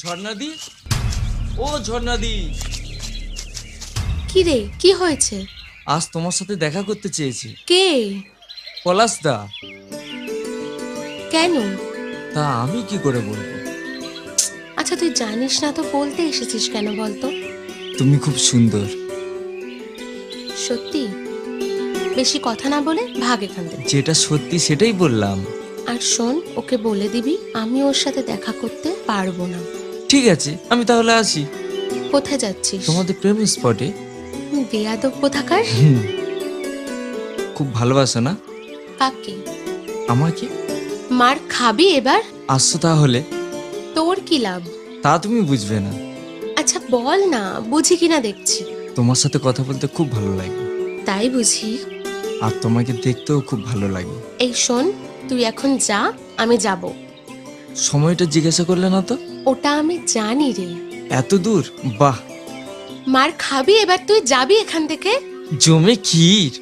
ঝর্ণাদি, ও ঝর্ণাদি, কি রে, কি হয়েছে? আজ তোমার সাথে দেখা করতে চেয়েছি। কে? পলাশদা। কেন? তা আমি কি করে বলবো? আচ্ছা, তুই জানিস না তো বলতে এসেছিস কেন বলতো? তুমি খুব সুন্দর। সত্যি? বেশি কথা না বলে ভাগ এখান থেকে। যেটা সত্যি সেটাই বললাম। আর শোন, ওকে বলে দিবি আমি ওর সাথে দেখা করতে পারবো না। ঠিক আছে, আমি তাহলে আসি। কোথায় যাচ্ছিস? তোমাদের প্রেম স্পটে। বেয়াদব কোথাকার। খুব ভালোবাসো না কাকে? আমাকে? মার খাবি এবার? আসছো তাহলে। তোর কি লাভ? তা তুমি বুঝবে না। আচ্ছা বল না, বুঝি কিনা দেখছি। তোমার সাথে কথা বলতে খুব ভালো লাগে, তাই বুঝি? আর তোমাকে দেখতেও খুব ভালো লাগে। এই শোন, তুই এখন যা, আমি যাব। সময়টা জিজ্ঞাসা করলে না তো? ওটা আমি জানি রে। এত দূর? বাহ, মার খাবি এবার, তুই যাবি এখান থেকে। জমে ক্ষীর।